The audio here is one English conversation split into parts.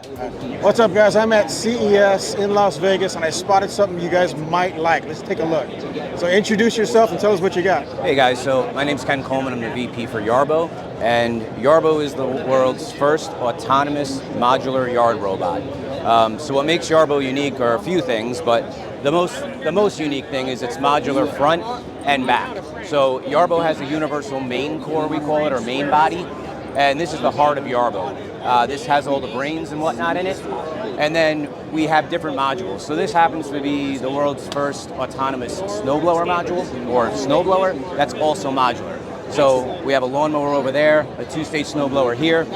What's up, guys? I'm at CES in Las Vegas, and I spotted something you guys might like. Let's take a look. So introduce yourself and tell us what you got. Hey guys, so my name's Ken Coleman. I'm the VP for Yarbo, and Yarbo is the world's first autonomous modular yard robot. So what makes Yarbo unique are a few things, but the most unique thing is its modular front and back. So Yarbo has a universal main core, we call it, or main body, and this is the heart of Yarbo. This has all the brains and whatnot in it, and then we have different modules. So this happens to be the world's first autonomous snowblower module, or snowblower, that's also modular. So we have a lawnmower over there, a two-stage snowblower here,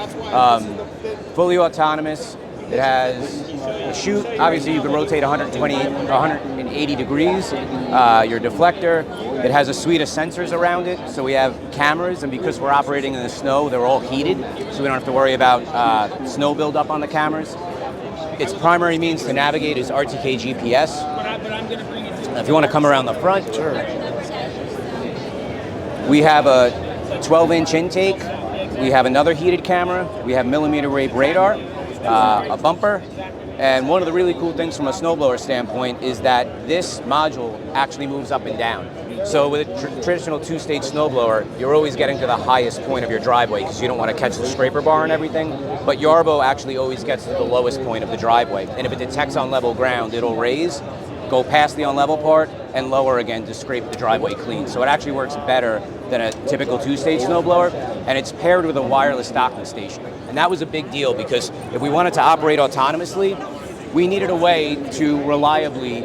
fully autonomous. It has a chute. Obviously, you can rotate 180 degrees. Your deflector. It has a suite of sensors around it. So we have cameras, and because we're operating in the snow, they're all heated, so we don't have to worry about snow buildup on the cameras. Its primary means to navigate is RTK GPS. If you want to come around the front, sure. We have a 12-inch intake. We have another heated camera. We have millimeter wave radar. A bumper, and one of the really cool things from a snowblower standpoint is that this module actually moves up and down. So with a traditional two-stage snowblower, you're always getting to the highest point of your driveway because you don't want to catch the scraper bar and everything, but Yarbo actually always gets to the lowest point of the driveway, and if it detects on level ground, it'll raise, go past the unlevel part, and lower again to scrape the driveway clean. So it actually works better than a typical two-stage snowblower, and it's paired with a wireless docking station. And that was a big deal because if we wanted to operate autonomously, we needed a way to reliably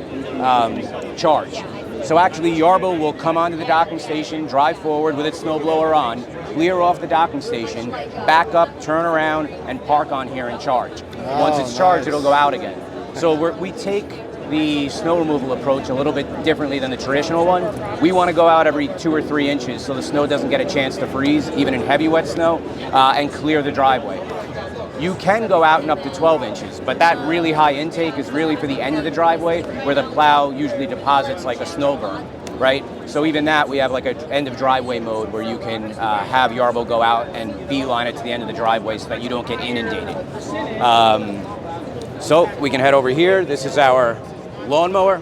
charge. So actually Yarbo will come onto the docking station, drive forward with its snowblower on, clear off the docking station, back up, turn around, and park on here and charge. Once it's charged, it'll go out again. So we take the snow removal approach a little bit differently than the traditional one. We want to go out every 2 or 3 inches so the snow doesn't get a chance to freeze, even in heavy wet snow, and clear the driveway. You can go out and up to 12 inches, but that really high intake is really for the end of the driveway where the plow usually deposits like a snow berm, right? So even that, we have like an end of driveway mode where you can have Yarbo go out and beeline it to the end of the driveway so that you don't get inundated. So we can head over here. This is our lawnmower.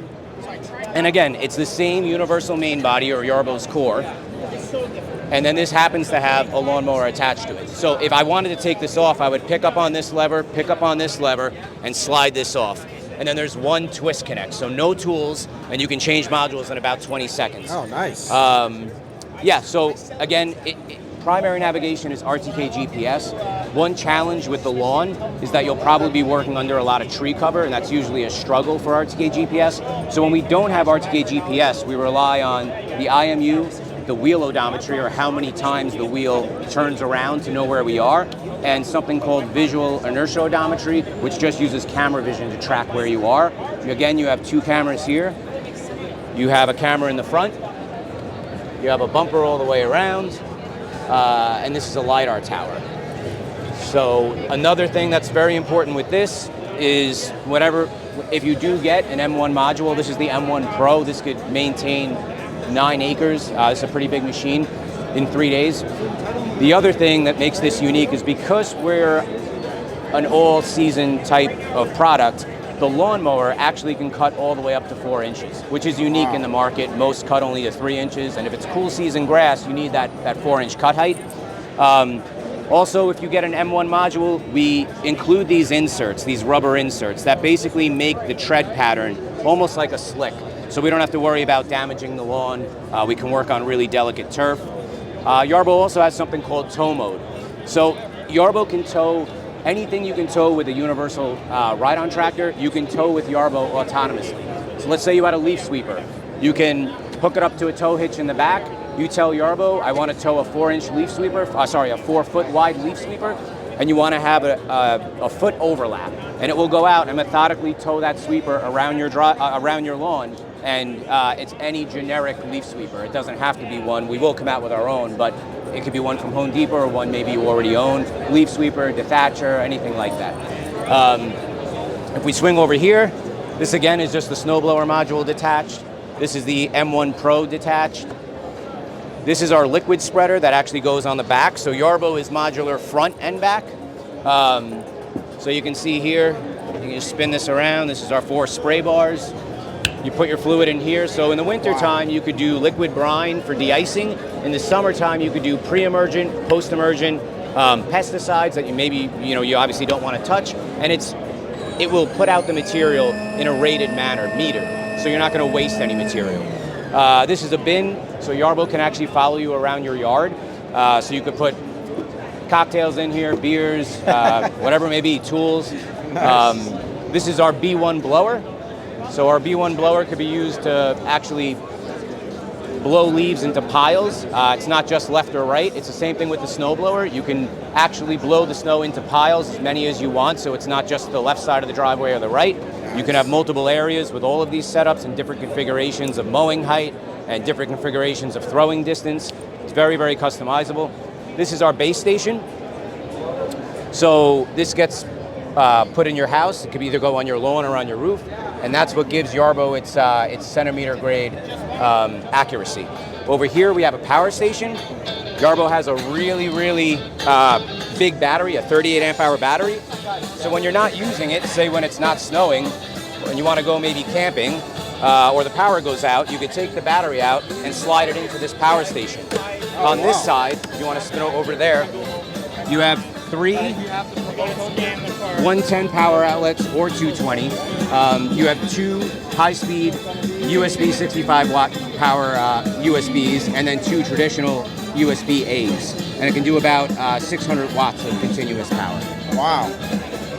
And again, it's the same universal main body, or Yarbo's core. And then this happens to have a lawnmower attached to it. So if I wanted to take this off, I would pick up on this lever, and slide this off. And then there's one twist connect, so no tools, and you can change modules in about 20 seconds. Oh, nice. Yeah, so again, primary navigation is RTK GPS. One challenge with the lawn is that you'll probably be working under a lot of tree cover, and that's usually a struggle for RTK GPS. So when we don't have RTK GPS, we rely on the IMU, the wheel odometry, or how many times the wheel turns around to know where we are, and something called visual inertia odometry, which just uses camera vision to track where you are. Again, you have 2 cameras here. You have a camera in the front. You have a bumper all the way around. And this is a LiDAR tower. So another thing that's very important with this is if you do get an M1 module, this is the M1 Pro, this could maintain 9 acres. It's a pretty big machine in 3 days. The other thing that makes this unique is because we're an all-season type of product, the lawnmower actually can cut all the way up to 4 inches, which is unique in the market. Most cut only to 3 inches, and if it's cool season grass, you need that 4-inch cut height. Also, if you get an M1 module, we include these inserts, these rubber inserts, that basically make the tread pattern almost like a slick. So we don't have to worry about damaging the lawn. We can work on really delicate turf. Yarbo also has something called tow mode. So Yarbo can tow anything you can tow with a universal ride-on tractor, you can tow with Yarbo autonomously. So let's say you had a leaf sweeper. You can hook it up to a tow hitch in the back. You tell Yarbo, I want to tow a 4-inch leaf sweeper, a 4-foot wide leaf sweeper, and you want to have a foot overlap. And it will go out and methodically tow that sweeper around your lawn, and it's any generic leaf sweeper. It doesn't have to be one. We will come out with our own, but it could be one from Home Depot or one maybe you already own. Leaf sweeper, dethatcher, anything like that. If we swing over here, this again is just the snowblower module detached. This is the M1 Pro detached. This is our liquid spreader that actually goes on the back. So Yarbo is modular front and back. So you can see here, you can just spin this around. This is our 4 spray bars. You put your fluid in here. So in the winter time, you could do liquid brine for de-icing. In the summertime, you could do pre-emergent, post-emergent pesticides that you obviously don't want to touch. And it will put out the material in a rated manner, metered. So you're not going to waste any material. This is a bin, so Yarbo can actually follow you around your yard. So you could put cocktails in here, beers, whatever it may be, tools. Nice. This is our B1 blower. So our B1 blower could be used to actually blow leaves into piles. It's not just left or right. It's the same thing with the snow blower. You can actually blow the snow into piles, as many as you want, so it's not just the left side of the driveway or the right. You can have multiple areas with all of these setups and different configurations of mowing height and different configurations of throwing distance. It's very, very customizable. This is our base station. So this gets put in your house. It could either go on your lawn or on your roof, and that's what gives Yarbo its centimeter grade accuracy. Over here we have a power station. Yarbo has a really, really big battery, a 38 amp hour battery. So when you're not using it, say when it's not snowing, and you want to go maybe camping, or the power goes out, you could take the battery out and slide it into this power station. On this side, if you want to spin it over there, you have 3 110 power outlets or 220. You have 2 high-speed USB 65 watt power USBs, and then 2 traditional USB A's. And it can do about 600 watts of continuous power. Wow,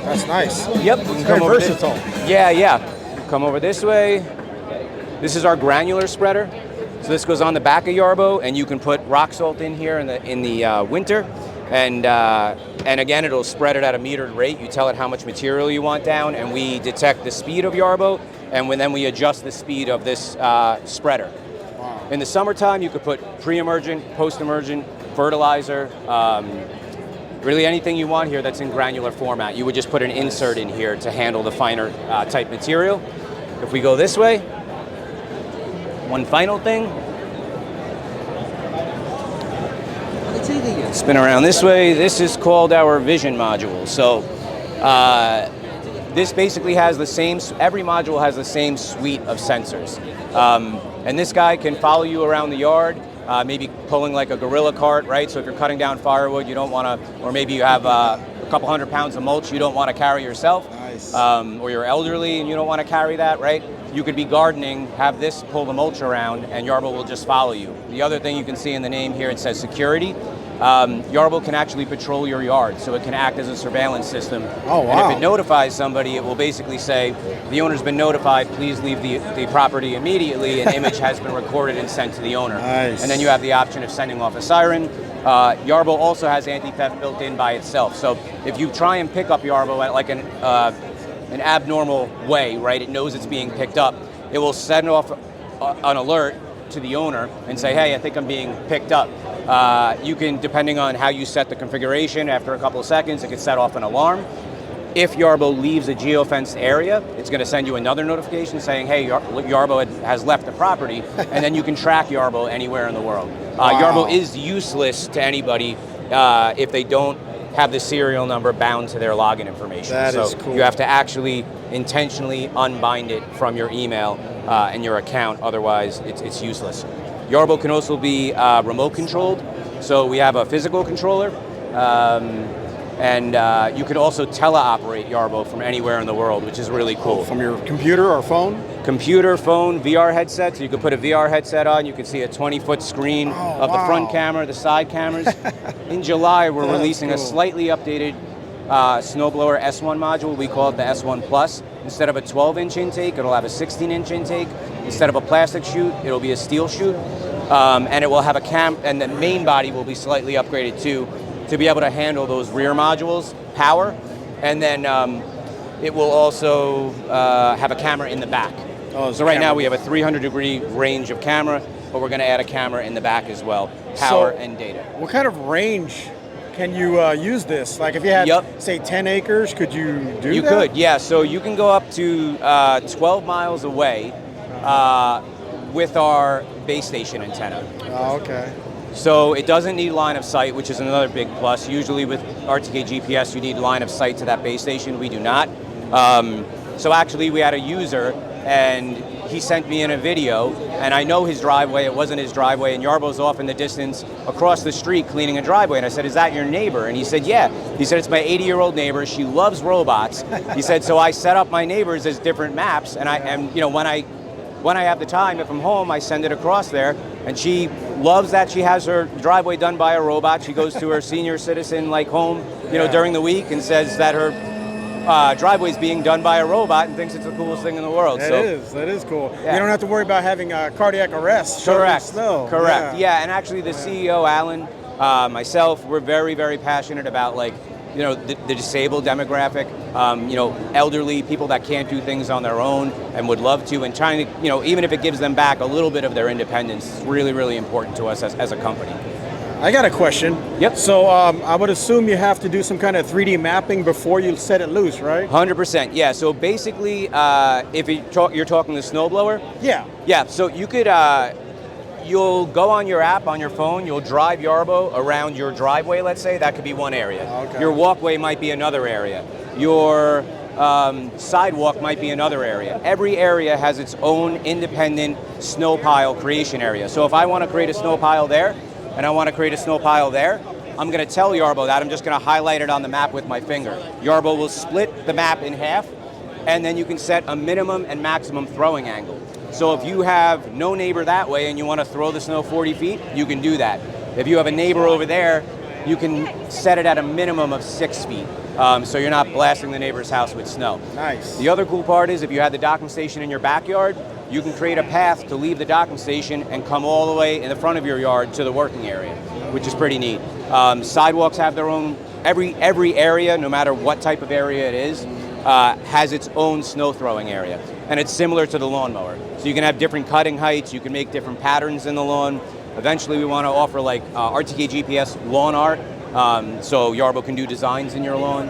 that's nice. Yep, It's very versatile. Yeah. Come over this way. This is our granular spreader. So this goes on the back of Yarbo, and you can put rock salt in here in the winter. And again, it'll spread it at a metered rate. You tell it how much material you want down, and we detect the speed of Yarbo, and then we adjust the speed of this spreader. Wow. In the summertime, you could put pre-emergent, post-emergent, fertilizer, really anything you want here that's in granular format. You would just put an insert in here to handle the finer type material. If we go this way, one final thing. Spin around this way. This is called our vision module. So this basically has the same, every module has the same suite of sensors. And this guy can follow you around the yard, maybe pulling like a gorilla cart, right? So if you're cutting down firewood, you don't want to, or maybe you have a couple hundred pounds of mulch you don't want to carry yourself. Nice. Or you're elderly and you don't want to carry that, right? You could be gardening, have this pull the mulch around, and Yarbo will just follow you. The other thing you can see in the name here, it says security. Yarbo can actually patrol your yard, so it can act as a surveillance system. Oh, wow. And if it notifies somebody, it will basically say, the owner's been notified, please leave the property immediately. An image has been recorded and sent to the owner. Nice. And then you have the option of sending off a siren. Yarbo also has anti-theft built in by itself. So if you try and pick up Yarbo at like an abnormal way, right, it knows it's being picked up, it will send off an alert to the owner and say, hey, I think I'm being picked up. You can, depending on how you set the configuration, after a couple of seconds, it can set off an alarm. If Yarbo leaves a geofenced area, it's going to send you another notification saying, hey, Yarbo has left the property, and then you can track Yarbo anywhere in the world. Wow. Yarbo is useless to anybody if they don't have the serial number bound to their login information. That is cool. You have to actually intentionally unbind it from your email and your account, otherwise it's useless. Yarbo can also be remote controlled, so we have a physical controller, and you can also teleoperate Yarbo from anywhere in the world, which is really cool. From your computer or phone? Computer, phone, VR headset, so you could put a VR headset on, you can see a 20-foot screen of the front camera, the side cameras. In July, we're releasing a slightly updated snowblower S1 module. We call it the S1 Plus. Instead of a 12-inch intake, it'll have a 16-inch intake. Instead of a plastic chute, it'll be a steel chute. And it will have and the main body will be slightly upgraded too, to be able to handle those rear modules, power, and then it will also have a camera in the back. Oh, so right now we have a 300-degree range of camera, but we're going to add a camera in the back as well, power and data. What kind of range can you use this? Like if you had, say, 10 acres, could you do that? You could, yeah. So you can go up to 12 miles away with our base station antenna. Oh, okay. So it doesn't need line of sight, which is another big plus. Usually with RTK GPS, you need line of sight to that base station. We do not. So actually, we had a user, and he sent me in a video, and I know his driveway. It wasn't his driveway, and Yarbo's off in the distance across the street cleaning a driveway. And I said, "Is that your neighbor?" And he said, "Yeah." He said, "It's my 80-year-old neighbor. She loves robots." He said, "So I set up my neighbors as different maps, and you know, when I have the time, if I'm home, I send it across there." And she loves that she has her driveway done by a robot. She goes to her senior citizen like home, you know, during the week, and says that her driveway is being done by a robot, and thinks it's the coolest thing in the world. That is cool. Yeah. You don't have to worry about having cardiac arrest. Correct. Snow. Correct. Yeah. And actually, the CEO, Alan, myself, we're very, very passionate about, like, you know, the disabled demographic. You know, elderly people that can't do things on their own and would love to, and trying to, you know, even if it gives them back a little bit of their independence, is really, really important to us as a company. I got a question. Yep. So I would assume you have to do some kind of 3D mapping before you set it loose, right? 100%. Yeah. So basically, if you're talking the snowblower. Yeah. Yeah. So you could. You'll go on your app on your phone, you'll drive Yarbo around your driveway, let's say. That could be one area. Okay. Your walkway might be another area. Your sidewalk might be another area. Every area has its own independent snow pile creation area. So if I want to create a snow pile there, and I want to create a snow pile there, I'm going to tell Yarbo that. I'm just going to highlight it on the map with my finger. Yarbo will split the map in half, and then you can set a minimum and maximum throwing angle. So if you have no neighbor that way and you want to throw the snow 40 feet, you can do that. If you have a neighbor over there, you can set it at a minimum of 6 feet. So you're not blasting the neighbor's house with snow. Nice. The other cool part is if you had the docking station in your backyard, you can create a path to leave the docking station and come all the way in the front of your yard to the working area, which is pretty neat. Sidewalks have their own, every area, no matter what type of area it is, has its own snow throwing area. And it's similar to the lawnmower. So you can have different cutting heights, you can make different patterns in the lawn. Eventually we want to offer like RTK GPS lawn art, so Yarbo can do designs in your lawn.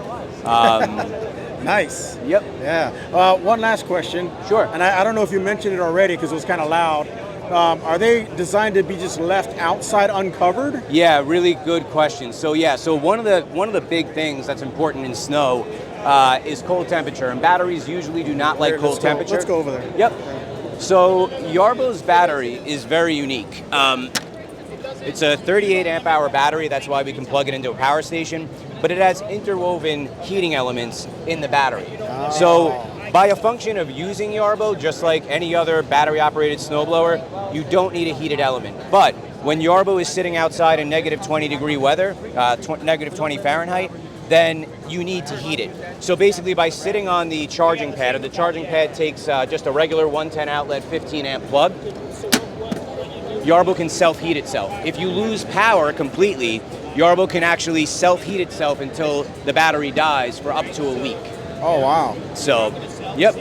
Nice. Yep. Yeah. One last question. Sure. And I don't know if you mentioned it already because it was kind of loud. Are they designed to be just left outside uncovered? Yeah, really good question. So yeah, so one of the big things that's important in snow is cold temperature, and batteries usually do not like cold temperature. Let's go over there. Yep. So Yarbo's battery is very unique. It's a 38 amp hour battery, that's why we can plug it into a power station, but it has interwoven heating elements in the battery. Oh. So by a function of using Yarbo, just like any other battery operated snowblower, you don't need a heated element. But when Yarbo is sitting outside in negative 20 degree weather, negative 20 Fahrenheit, then you need to heat it. So basically by sitting on the charging pad, the charging pad takes just a regular 110 outlet 15 amp plug, Yarbo can self-heat itself. If you lose power completely, Yarbo can actually self-heat itself until the battery dies for up to a week. Oh, wow. So, yep.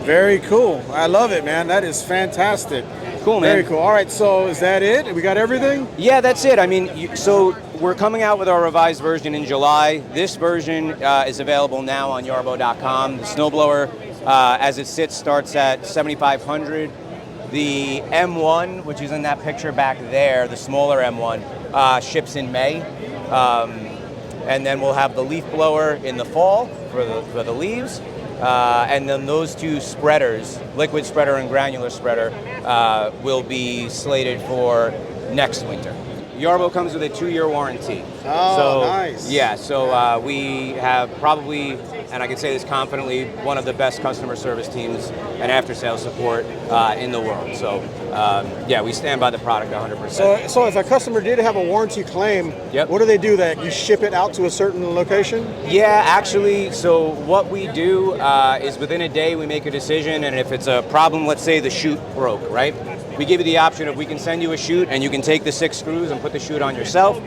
Very cool. I love it, man. That is fantastic. Cool, man. Very cool. All right, so is that it? We got everything? Yeah, that's it. I mean, so we're coming out with our revised version in July. This version is available now on yarbo.com. The snowblower, as it sits, starts at $7,500. The M1, which is in that picture back there, the smaller M1, ships in May. And then we'll have the leaf blower in the fall for the leaves. And then those two spreaders, liquid spreader and granular spreader, will be slated for next winter. Yarbo comes with a 2-year warranty. Oh, so, nice. Yeah, so we have probably, and I can say this confidently, one of the best customer service teams and after-sales support in the world. So, yeah, we stand by the product 100%. So if a customer did have a warranty claim, Yep. What do they do? That you ship it out to a certain location? Yeah, actually, so what we do is within a day we make a decision, and if it's a problem, let's say the chute broke, right? We give you the option of we can send you a chute and you can take the 6 screws and put the chute on yourself.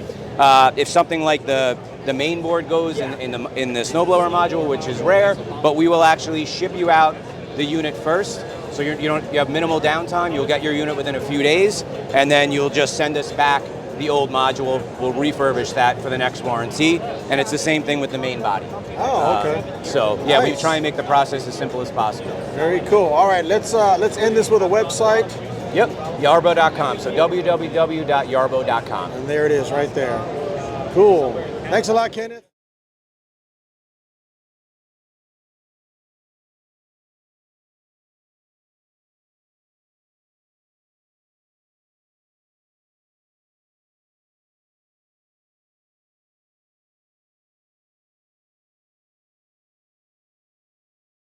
If something like the main board goes in the snowblower module, which is rare, but we will actually ship you out the unit first. So you have minimal downtime. You'll get your unit within a few days, and then you'll just send us back the old module. We'll refurbish that for the next warranty, and it's the same thing with the main body. Oh, okay. So yeah, we Nice. try and make the process as simple as possible. Very cool. All right, let's end this with a website. Yep, yarbo.com. So www.yarbo.com. And there it is right there. Cool. Thanks a lot, Kenneth.